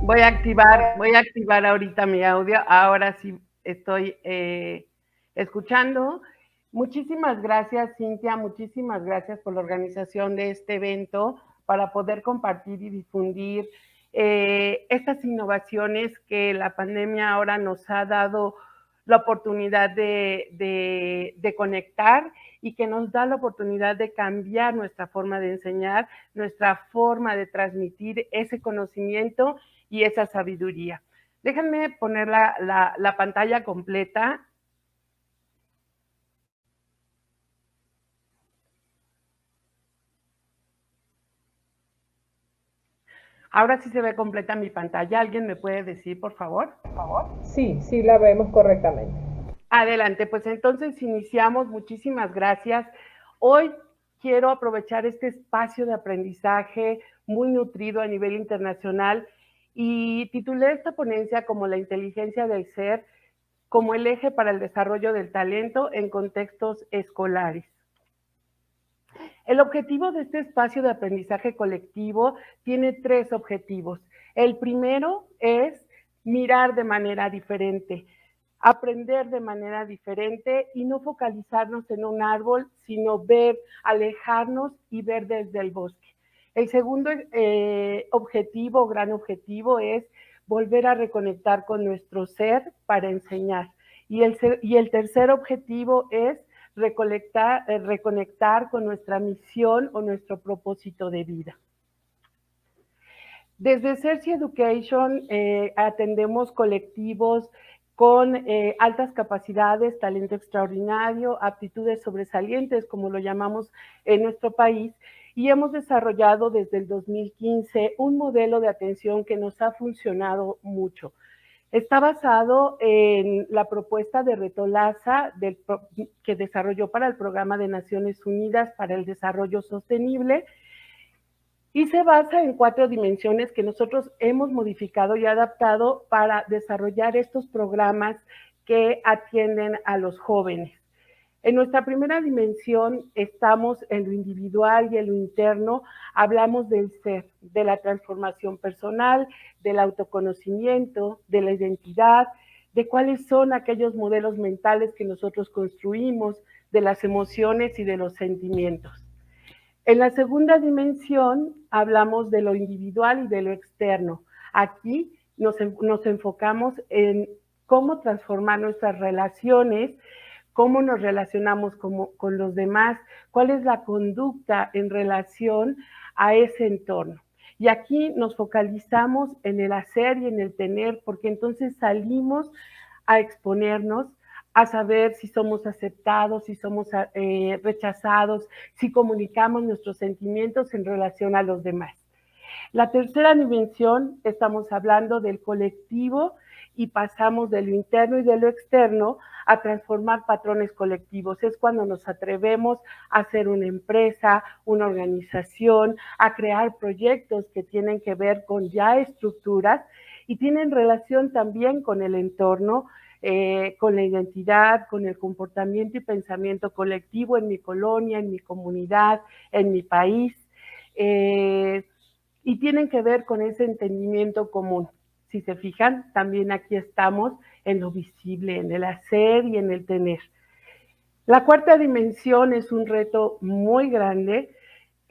Voy a activar ahorita mi audio. Ahora sí estoy escuchando. Muchísimas gracias, Cintia. Muchísimas gracias por la organización de este evento para poder compartir y difundir estas innovaciones que la pandemia ahora nos ha dado la oportunidad de conectar y que nos da la oportunidad de cambiar nuestra forma de enseñar, nuestra forma de transmitir ese conocimiento y esa sabiduría. Déjenme poner la pantalla completa. Ahora sí se ve completa mi pantalla. ¿Alguien me puede decir, por favor? Sí, sí la vemos correctamente. Adelante, pues entonces iniciamos. Muchísimas gracias. Hoy quiero aprovechar este espacio de aprendizaje muy nutrido a nivel internacional y titulé esta ponencia como la inteligencia del ser como el eje para el desarrollo del talento en contextos escolares. El objetivo de este espacio de aprendizaje colectivo tiene tres objetivos. El primero es mirar de manera diferente, aprender de manera diferente y no focalizarnos en un árbol, sino ver, alejarnos y ver desde el bosque. El segundo objetivo, gran objetivo, es volver a reconectar con nuestro ser para enseñar. Y el tercer objetivo es reconectar con nuestra misión o nuestro propósito de vida. Desde Cerci Education atendemos colectivos con altas capacidades, talento extraordinario, aptitudes sobresalientes, como lo llamamos en nuestro país, y hemos desarrollado desde el 2015 un modelo de atención que nos ha funcionado mucho. Está basado en la propuesta de Reto Laza que desarrolló para el Programa de Naciones Unidas para el Desarrollo Sostenible y se basa en 4 dimensiones que nosotros hemos modificado y adaptado para desarrollar estos programas que atienden a los jóvenes. En nuestra primera dimensión estamos en lo individual y en lo interno, hablamos del ser, de la transformación personal, del autoconocimiento, de la identidad, de cuáles son aquellos modelos mentales que nosotros construimos, de las emociones y de los sentimientos. En la segunda dimensión hablamos de lo individual y de lo externo. Aquí nos enfocamos en cómo transformar nuestras relaciones, cómo nos relacionamos con los demás, cuál es la conducta en relación a ese entorno. Y aquí nos focalizamos en el hacer y en el tener, porque entonces salimos a exponernos, a saber si somos aceptados, si somos rechazados, si comunicamos nuestros sentimientos en relación a los demás. La tercera dimensión, estamos hablando del colectivo y pasamos de lo interno y de lo externo a transformar patrones colectivos. Es cuando nos atrevemos a hacer una empresa, una organización, a crear proyectos que tienen que ver con ya estructuras y tienen relación también con el entorno, con la identidad, con el comportamiento y pensamiento colectivo en mi colonia, en mi comunidad, en mi país. Y tienen que ver con ese entendimiento común. Si se fijan, también aquí estamos en lo visible, en el hacer y en el tener. La cuarta dimensión es un reto muy grande,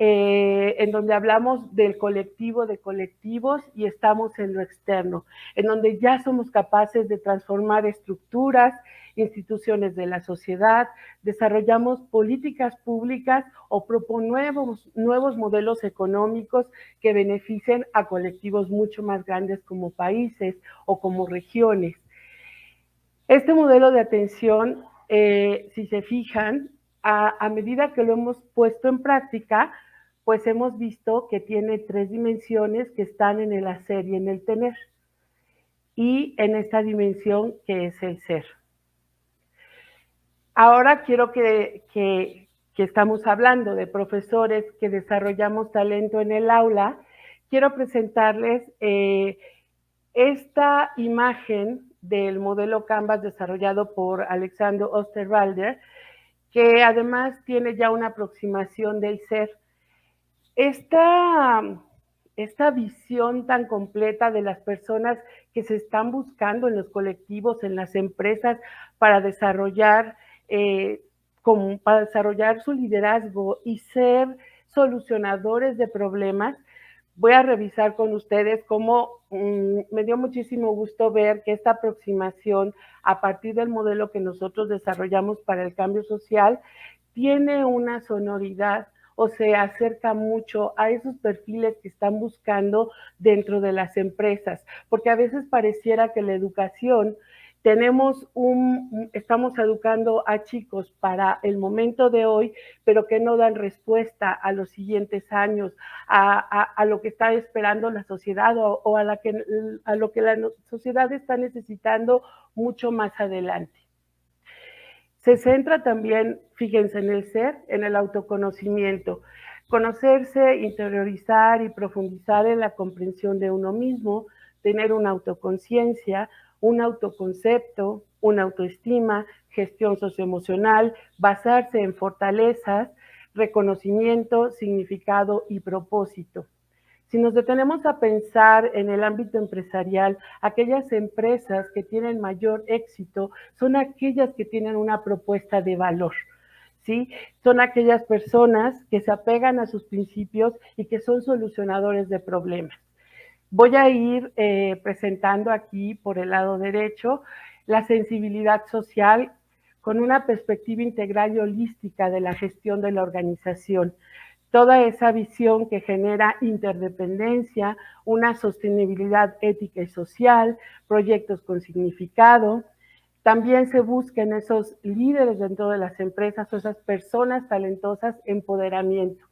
en donde hablamos del colectivo de colectivos y estamos en lo externo, en donde ya somos capaces de transformar estructuras, instituciones de la sociedad, desarrollamos políticas públicas o proponemos nuevos modelos económicos que beneficien a colectivos mucho más grandes como países o como regiones. Este modelo de atención, si se fijan, a medida que lo hemos puesto en práctica, pues hemos visto que tiene 3 dimensiones que están en el hacer y en el tener, y en esta dimensión que es el ser. Ahora quiero que estamos hablando de profesores que desarrollamos talento en el aula, quiero presentarles esta imagen del modelo Canvas desarrollado por Alexander Osterwalder, que además tiene ya una aproximación del ser. Esta esta visión tan completa de las personas que se están buscando en los colectivos, en las empresas, para desarrollar, para desarrollar su liderazgo y ser solucionadores de problemas. Voy a revisar con ustedes cómo me dio muchísimo gusto ver que esta aproximación a partir del modelo que nosotros desarrollamos para el cambio social tiene una sonoridad o se acerca mucho a esos perfiles que están buscando dentro de las empresas, porque a veces pareciera que la educación estamos educando a chicos para el momento de hoy, pero que no dan respuesta a los siguientes años, a lo que está esperando la sociedad o a lo que la sociedad está necesitando mucho más adelante. Se centra también, fíjense, en el ser, en el autoconocimiento. Conocerse, interiorizar y profundizar en la comprensión de uno mismo, tener una autoconciencia, un autoconcepto, una autoestima, gestión socioemocional, basarse en fortalezas, reconocimiento, significado y propósito. Si nos detenemos a pensar en el ámbito empresarial, aquellas empresas que tienen mayor éxito son aquellas que tienen una propuesta de valor, ¿sí? Son aquellas personas que se apegan a sus principios y que son solucionadores de problemas. Voy a ir presentando aquí por el lado derecho la sensibilidad social con una perspectiva integral y holística de la gestión de la organización. Toda esa visión que genera interdependencia, una sostenibilidad ética y social, proyectos con significado. También se buscan esos líderes dentro de las empresas o esas personas talentosas, empoderamiento,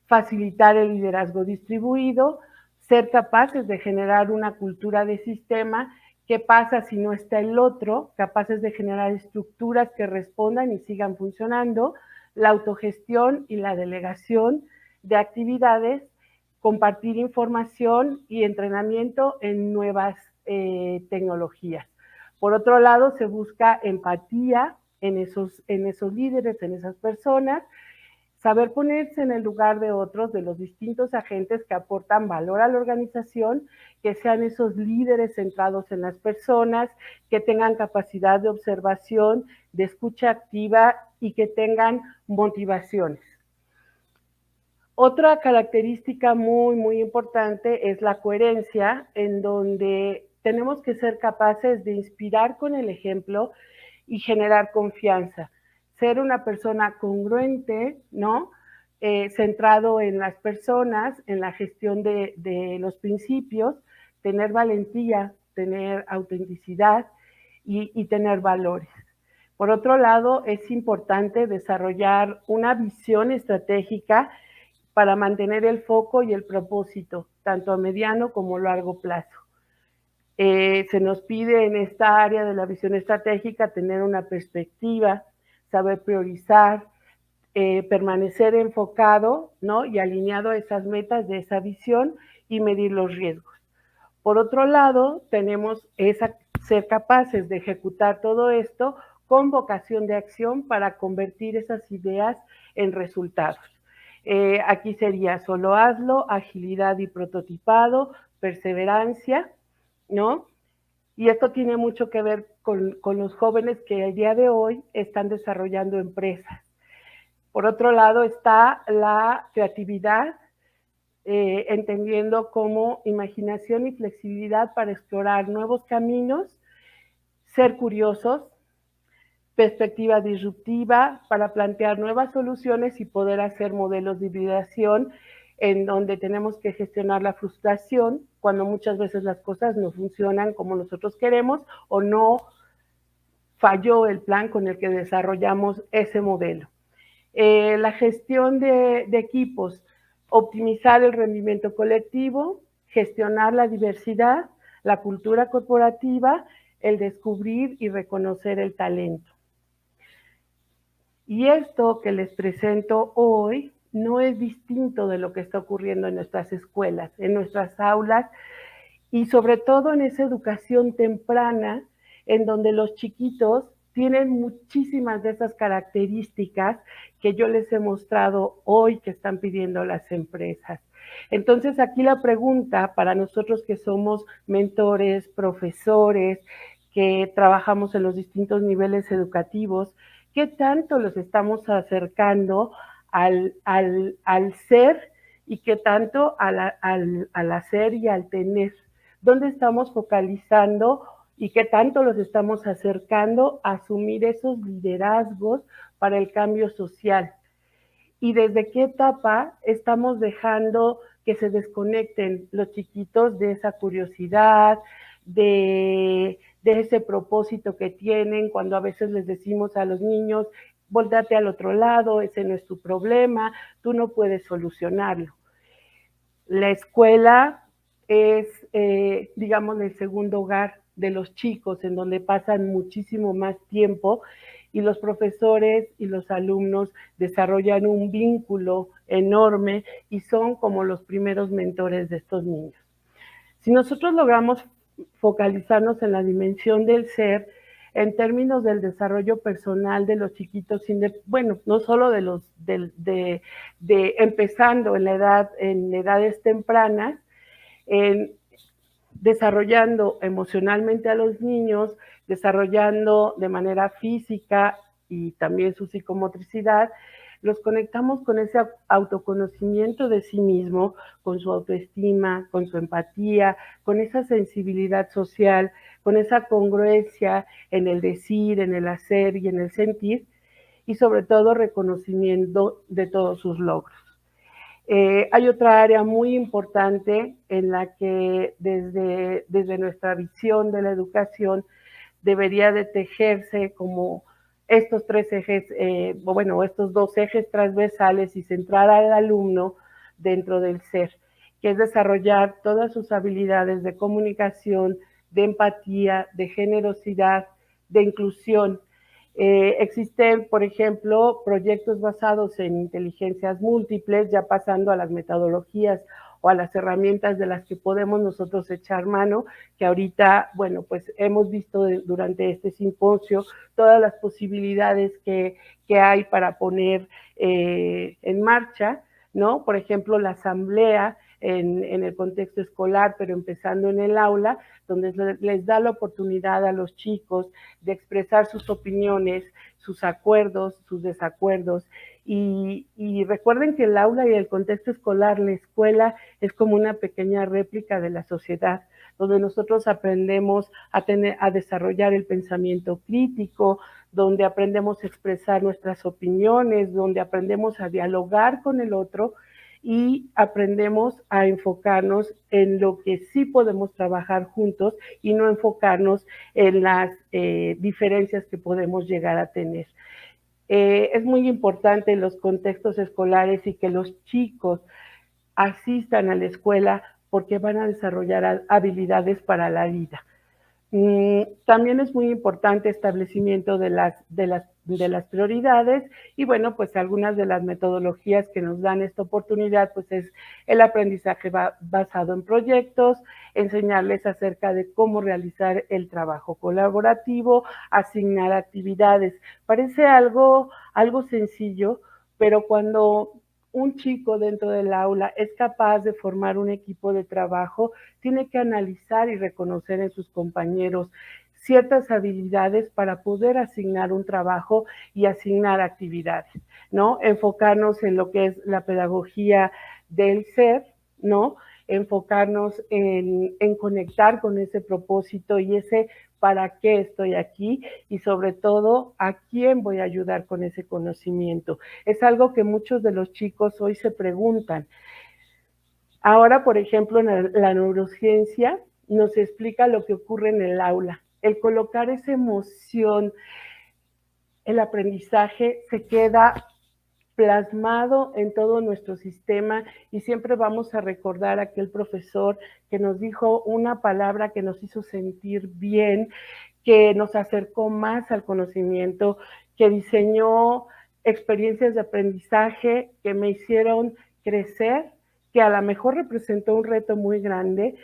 facilitar el liderazgo distribuido, ser capaces de generar una cultura de sistema. ¿Qué pasa si no está el otro? Capaces de generar estructuras que respondan y sigan funcionando, la autogestión y la delegación de actividades, compartir información y entrenamiento en nuevas tecnologías. Por otro lado, se busca empatía en esos líderes, en esas personas, saber ponerse en el lugar de otros, de los distintos agentes que aportan valor a la organización, que sean esos líderes centrados en las personas, que tengan capacidad de observación, de escucha activa y que tengan motivaciones. Otra característica muy, muy importante es la coherencia, en donde tenemos que ser capaces de inspirar con el ejemplo y generar confianza. Ser una persona congruente, ¿no? Centrado en las personas, en la gestión de los principios, tener valentía, tener autenticidad y tener valores. Por otro lado, es importante desarrollar una visión estratégica para mantener el foco y el propósito, tanto a mediano como a largo plazo. Se nos pide en esta área de la visión estratégica tener una perspectiva, saber priorizar, permanecer enfocado, ¿no? Y alineado a esas metas de esa visión y medir los riesgos. Por otro lado, tenemos ser capaces de ejecutar todo esto con vocación de acción para convertir esas ideas en resultados. Aquí sería solo hazlo, agilidad y prototipado, perseverancia, ¿no? Y esto tiene mucho que ver con los jóvenes que el día de hoy están desarrollando empresas. Por otro lado está la creatividad, entendiendo como imaginación y flexibilidad para explorar nuevos caminos, ser curiosos, perspectiva disruptiva para plantear nuevas soluciones y poder hacer modelos de hibridación en donde tenemos que gestionar la frustración cuando muchas veces las cosas no funcionan como nosotros queremos o no falló el plan con el que desarrollamos ese modelo. La gestión de equipos, optimizar el rendimiento colectivo, gestionar la diversidad, la cultura corporativa, el descubrir y reconocer el talento. Y esto que les presento hoy no es distinto de lo que está ocurriendo en nuestras escuelas, en nuestras aulas y sobre todo en esa educación temprana en donde los chiquitos tienen muchísimas de esas características que yo les he mostrado hoy que están pidiendo las empresas. Entonces, aquí la pregunta para nosotros que somos mentores, profesores, que trabajamos en los distintos niveles educativos, ¿qué tanto los estamos acercando al ser y qué tanto al hacer y al tener? ¿Dónde estamos focalizando y qué tanto los estamos acercando a asumir esos liderazgos para el cambio social? ¿Y desde qué etapa estamos dejando que se desconecten los chiquitos de esa curiosidad, de ese propósito que tienen cuando a veces les decimos a los niños, volteate al otro lado, ese no es tu problema, tú no puedes solucionarlo? La escuela es, digamos, el segundo hogar de los chicos, en donde pasan muchísimo más tiempo y los profesores y los alumnos desarrollan un vínculo enorme y son como los primeros mentores de estos niños. Si nosotros logramos focalizarnos en la dimensión del ser, en términos del desarrollo personal de los chiquitos, bueno, no solo de los de empezando en edades tempranas, en desarrollando emocionalmente a los niños, desarrollando de manera física y también su psicomotricidad, los conectamos con ese autoconocimiento de sí mismo, con su autoestima, con su empatía, con esa sensibilidad social, con esa congruencia en el decir, en el hacer y en el sentir, y sobre todo reconocimiento de todos sus logros. Hay otra área muy importante en la que desde nuestra visión de la educación debería de tejerse como estos tres ejes, bueno, estos dos ejes transversales y centrar al alumno dentro del ser, que es desarrollar todas sus habilidades de comunicación, de empatía, de generosidad, de inclusión. Existen, por ejemplo, proyectos basados en inteligencias múltiples, ya pasando a las metodologías o a las herramientas de las que podemos nosotros echar mano, que ahorita, bueno, pues hemos visto durante este simposio todas las posibilidades que hay para poner en marcha, ¿no? Por ejemplo, la asamblea en el contexto escolar, pero empezando en el aula, donde les da la oportunidad a los chicos de expresar sus opiniones, sus acuerdos, sus desacuerdos. Y recuerden que el aula y el contexto escolar, la escuela, es como una pequeña réplica de la sociedad, donde nosotros aprendemos a desarrollar el pensamiento crítico, donde aprendemos a expresar nuestras opiniones, donde aprendemos a dialogar con el otro y aprendemos a enfocarnos en lo que sí podemos trabajar juntos y no enfocarnos en las diferencias que podemos llegar a tener. Es muy importante en los contextos escolares y que los chicos asistan a la escuela porque van a desarrollar habilidades para la vida. También es muy importante establecimiento de las prioridades y bueno, pues algunas de las metodologías que nos dan esta oportunidad, pues es el aprendizaje basado en proyectos, enseñarles acerca de cómo realizar el trabajo colaborativo, asignar actividades. Parece algo sencillo, pero cuando un chico dentro del aula es capaz de formar un equipo de trabajo, tiene que analizar y reconocer en sus compañeros ciertas habilidades para poder asignar un trabajo y asignar actividades, ¿no? Enfocarnos en lo que es la pedagogía del ser, ¿no? Enfocarnos en conectar con ese propósito y ese para qué estoy aquí y sobre todo a quién voy a ayudar con ese conocimiento. Es algo que muchos de los chicos hoy se preguntan. Ahora, por ejemplo, la neurociencia nos explica lo que ocurre en el aula. El colocar esa emoción, el aprendizaje se queda plasmado en todo nuestro sistema y siempre vamos a recordar a aquel profesor que nos dijo una palabra que nos hizo sentir bien, que nos acercó más al conocimiento, que diseñó experiencias de aprendizaje que me hicieron crecer, que a lo mejor representó un reto muy grande,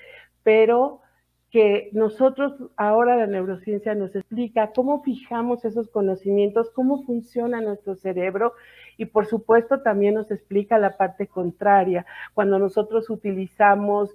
pero que nosotros ahora la neurociencia nos explica cómo fijamos esos conocimientos, cómo funciona nuestro cerebro y por supuesto también nos explica la parte contraria, cuando nosotros utilizamos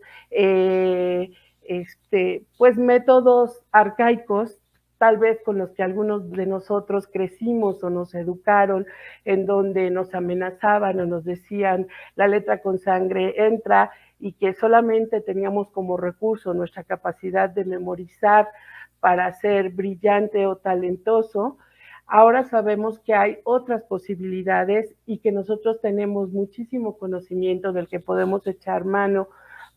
pues métodos arcaicos, tal vez con los que algunos de nosotros crecimos o nos educaron, en donde nos amenazaban o nos decían la letra con sangre entra, y que solamente teníamos como recurso nuestra capacidad de memorizar para ser brillante o talentoso, ahora sabemos que hay otras posibilidades y que nosotros tenemos muchísimo conocimiento del que podemos echar mano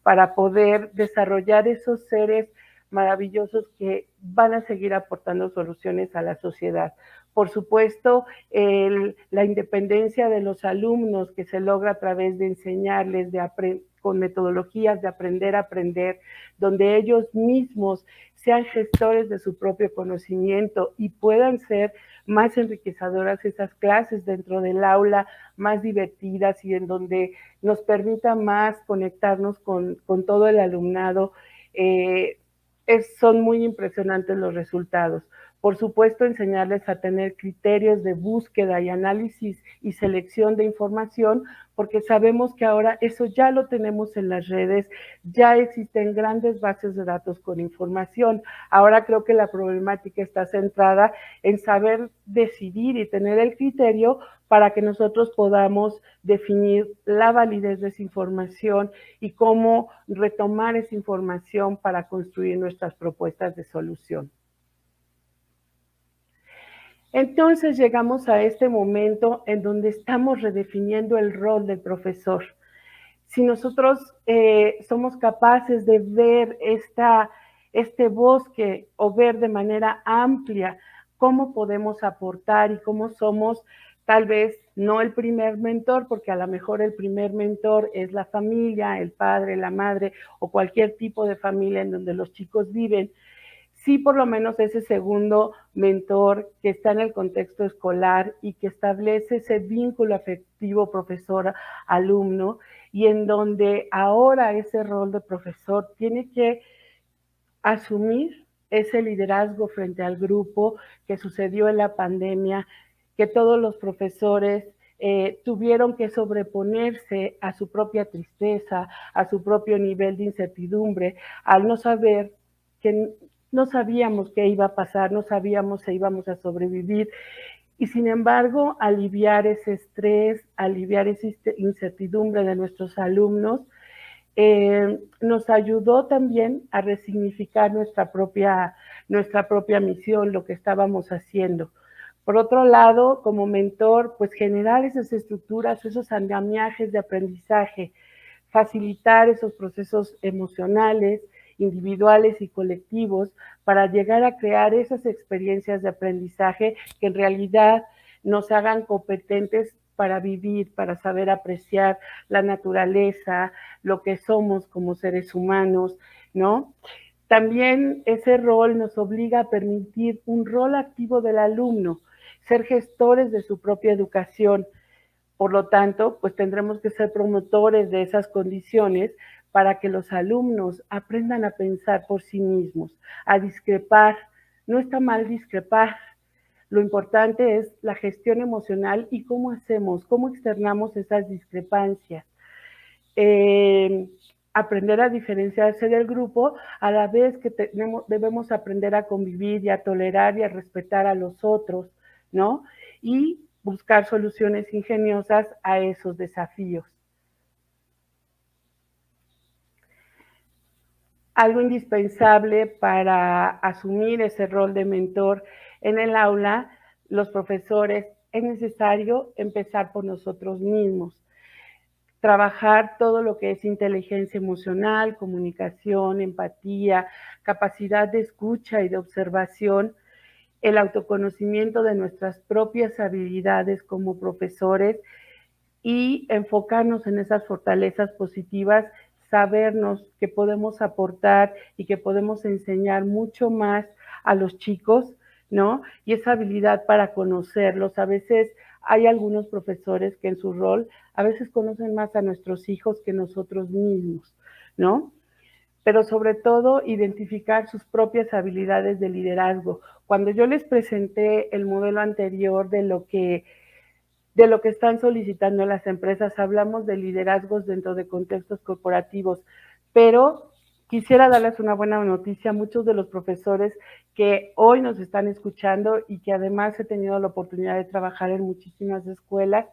para poder desarrollar esos seres maravillosos que van a seguir aportando soluciones a la sociedad. Por supuesto, la independencia de los alumnos que se logra a través de enseñarles, con metodologías de aprender a aprender, donde ellos mismos sean gestores de su propio conocimiento y puedan ser más enriquecedoras esas clases dentro del aula, más divertidas y en donde nos permita más conectarnos con todo el alumnado. Son muy impresionantes los resultados. Por supuesto, enseñarles a tener criterios de búsqueda y análisis y selección de información, porque sabemos que ahora eso ya lo tenemos en las redes, ya existen grandes bases de datos con información. Ahora creo que la problemática está centrada en saber decidir y tener el criterio para que nosotros podamos definir la validez de esa información y cómo retomar esa información para construir nuestras propuestas de solución. Entonces llegamos a este momento en donde estamos redefiniendo el rol del profesor. Si nosotros somos capaces de ver este bosque o ver de manera amplia cómo podemos aportar y cómo somos tal vez no el primer mentor, porque a lo mejor el primer mentor es la familia, el padre, la madre o cualquier tipo de familia en donde los chicos viven, sí por lo menos ese segundo mentor que está en el contexto escolar y que establece ese vínculo afectivo profesor-alumno y en donde ahora ese rol de profesor tiene que asumir ese liderazgo frente al grupo que sucedió en la pandemia, que todos los profesores tuvieron que sobreponerse a su propia tristeza, a su propio nivel de incertidumbre, al no saber que no sabíamos qué iba a pasar, no sabíamos si íbamos a sobrevivir y sin embargo aliviar ese estrés, aliviar esa incertidumbre de nuestros alumnos, nos ayudó también a resignificar nuestra propia misión, lo que estábamos haciendo. Por otro lado, como mentor, pues generar esas estructuras, esos andamiajes de aprendizaje, facilitar esos procesos emocionales, individuales y colectivos para llegar a crear esas experiencias de aprendizaje que en realidad nos hagan competentes para vivir, para saber apreciar la naturaleza, lo que somos como seres humanos, ¿no? También ese rol nos obliga a permitir un rol activo del alumno, ser gestores de su propia educación. Por lo tanto, pues tendremos que ser promotores de esas condiciones para que los alumnos aprendan a pensar por sí mismos, a discrepar. No está mal discrepar. Lo importante es la gestión emocional y cómo hacemos, cómo externamos esas discrepancias. Aprender a diferenciarse del grupo, a la vez que debemos aprender a convivir y a tolerar y a respetar a los otros, ¿no? Y buscar soluciones ingeniosas a esos desafíos. Algo indispensable para asumir ese rol de mentor en el aula, los profesores, es necesario empezar por nosotros mismos. Trabajar todo lo que es inteligencia emocional, comunicación, empatía, capacidad de escucha y de observación, el autoconocimiento de nuestras propias habilidades como profesores y enfocarnos en esas fortalezas positivas, sabernos que podemos aportar y que podemos enseñar mucho más a los chicos, ¿no? Y esa habilidad para conocerlos. A veces hay algunos profesores que en su rol a veces conocen más a nuestros hijos que nosotros mismos, ¿no? pero sobre todo identificar sus propias habilidades de liderazgo. Cuando yo les presenté el modelo anterior de lo que están solicitando las empresas, hablamos de liderazgos dentro de contextos corporativos, pero quisiera darles una buena noticia a muchos de los profesores que hoy nos están escuchando y que además he tenido la oportunidad de trabajar en muchísimas escuelas,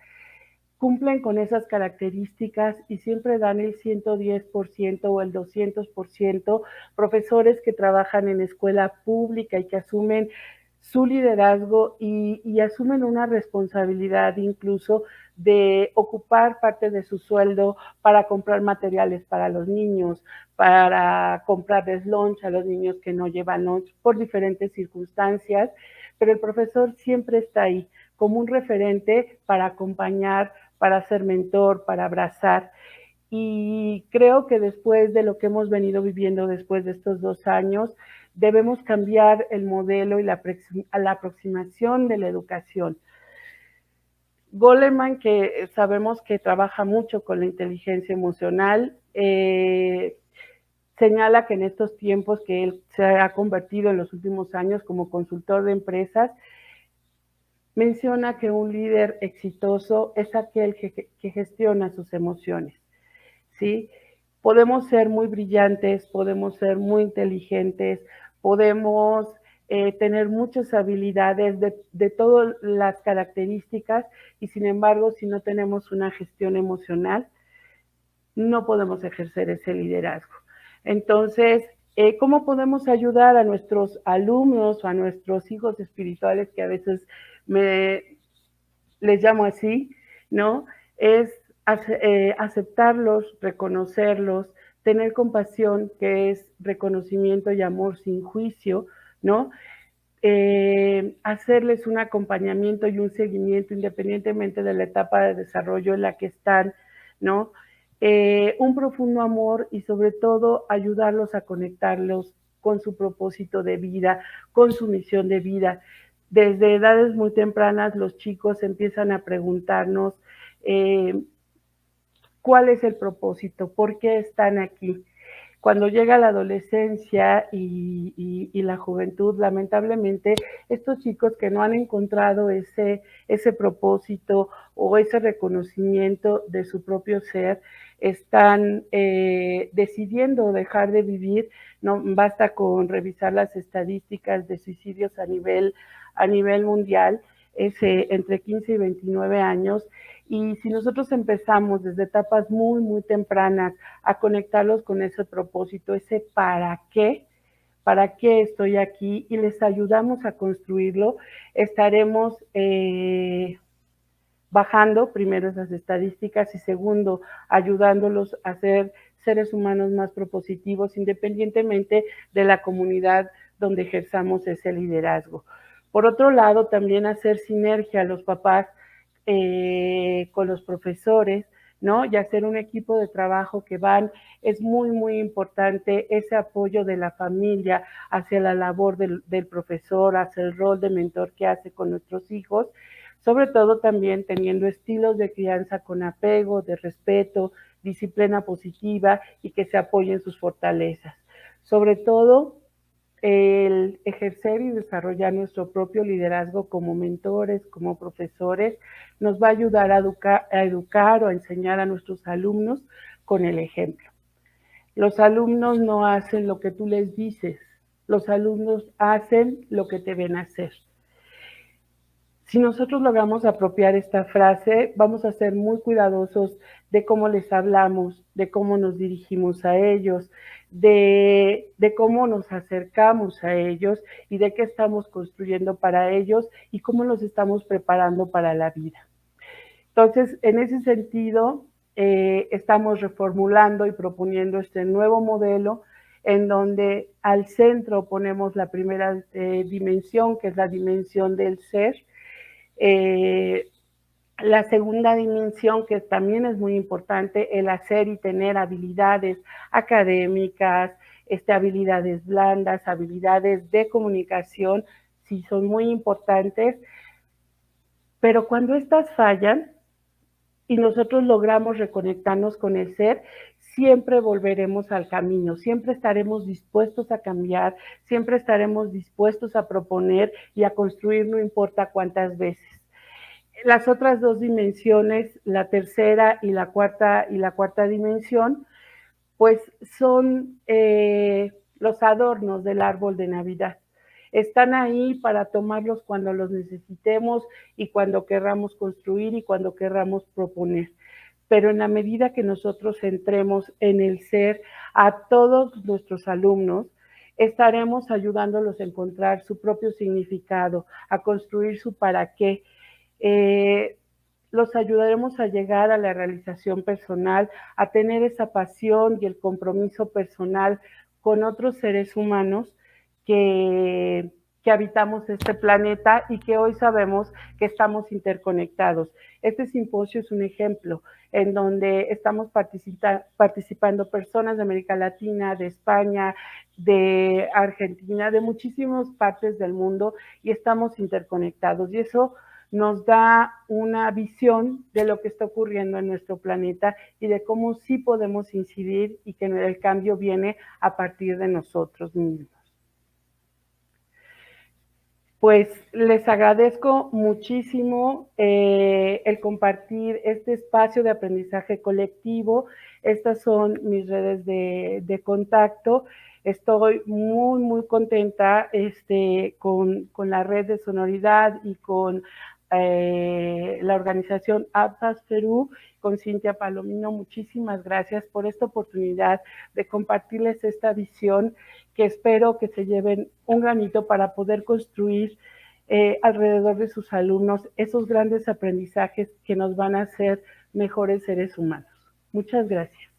cumplen con esas características y siempre dan el 110% o el 200%, profesores que trabajan en escuela pública y que asumen su liderazgo y asumen una responsabilidad incluso de ocupar parte de su sueldo para comprar materiales para los niños, para comprarles lunch a los niños que no llevan lunch por diferentes circunstancias, pero el profesor siempre está ahí como un referente para acompañar, para ser mentor, para abrazar. Y creo que después de lo que hemos venido viviendo después de estos 2 años, debemos cambiar el modelo y la aproximación de la educación. Goleman, que sabemos que trabaja mucho con la inteligencia emocional, señala que en estos tiempos que él se ha convertido en los últimos años como consultor de empresas, menciona que un líder exitoso es aquel que gestiona sus emociones, ¿sí? Podemos ser muy brillantes, podemos ser muy inteligentes, podemos tener muchas habilidades de todas las características y sin embargo, si no tenemos una gestión emocional, no podemos ejercer ese liderazgo. Entonces, ¿cómo podemos ayudar a nuestros alumnos o a nuestros hijos espirituales, que a veces les llamo así, ¿no? Es aceptarlos, reconocerlos, tener compasión, que es reconocimiento y amor sin juicio, ¿no? Hacerles un acompañamiento y un seguimiento independientemente de la etapa de desarrollo en la que están, ¿no? Un profundo amor y sobre todo ayudarlos a conectarlos con su propósito de vida, con su misión de vida. Desde edades muy tempranas los chicos empiezan a preguntarnos cuál es el propósito, por qué están aquí. Cuando llega la adolescencia y la juventud, lamentablemente, estos chicos que no han encontrado ese propósito o ese reconocimiento de su propio ser, están decidiendo dejar de vivir. No basta con revisar las estadísticas de suicidios a nivel mundial, es entre 15 y 29 años. Y si nosotros empezamos desde etapas muy, muy tempranas a conectarlos con ese propósito, ese para qué estoy aquí, y les ayudamos a construirlo, estaremos bajando primero esas estadísticas y segundo, ayudándolos a ser seres humanos más propositivos independientemente de la comunidad donde ejerzamos ese liderazgo. Por otro lado, también hacer sinergia a los papás con los profesores, ¿no? Y hacer un equipo de trabajo que es muy, muy importante ese apoyo de la familia hacia la labor del profesor, hacia el rol de mentor que hace con nuestros hijos, sobre todo también teniendo estilos de crianza con apego, de respeto, disciplina positiva y que se apoyen sus fortalezas. Sobre todo, el ejercer y desarrollar nuestro propio liderazgo como mentores, como profesores, nos va a ayudar a educar o a enseñar a nuestros alumnos con el ejemplo. Los alumnos no hacen lo que tú les dices, los alumnos hacen lo que te ven hacer. Si nosotros logramos apropiar esta frase, vamos a ser muy cuidadosos de cómo les hablamos, de cómo nos dirigimos a ellos, de cómo nos acercamos a ellos y de qué estamos construyendo para ellos y cómo los estamos preparando para la vida. Entonces, en ese sentido, estamos reformulando y proponiendo este nuevo modelo en donde al centro ponemos la primera dimensión, que es la dimensión del ser. La segunda dimensión, que también es muy importante, el hacer y tener habilidades académicas, habilidades blandas, habilidades de comunicación, sí son muy importantes, pero cuando estas fallan y nosotros logramos reconectarnos con el ser, siempre volveremos al camino, siempre estaremos dispuestos a cambiar, siempre estaremos dispuestos a proponer y a construir no importa cuántas veces. Las otras dos dimensiones, la tercera y la cuarta dimensión, pues son los adornos del árbol de Navidad. Están ahí para tomarlos cuando los necesitemos y cuando querramos construir y cuando querramos proponer. Pero en la medida que nosotros centremos en el ser a todos nuestros alumnos, estaremos ayudándolos a encontrar su propio significado, a construir su para qué. Los ayudaremos a llegar a la realización personal, a tener esa pasión y el compromiso personal con otros seres humanos que habitamos este planeta y que hoy sabemos que estamos interconectados. Este simposio es un ejemplo en donde estamos participando personas de América Latina, de España, de Argentina, de muchísimas partes del mundo y estamos interconectados. Y eso nos da una visión de lo que está ocurriendo en nuestro planeta y de cómo sí podemos incidir y que el cambio viene a partir de nosotros mismos. Pues les agradezco muchísimo el compartir este espacio de aprendizaje colectivo. Estas son mis redes de contacto. Estoy muy contenta con la red de sonoridad y con la organización APAS Perú, con Cintia Palomino. Muchísimas gracias por esta oportunidad de compartirles esta visión que espero que se lleven un granito para poder construir alrededor de sus alumnos esos grandes aprendizajes que nos van a hacer mejores seres humanos. Muchas gracias.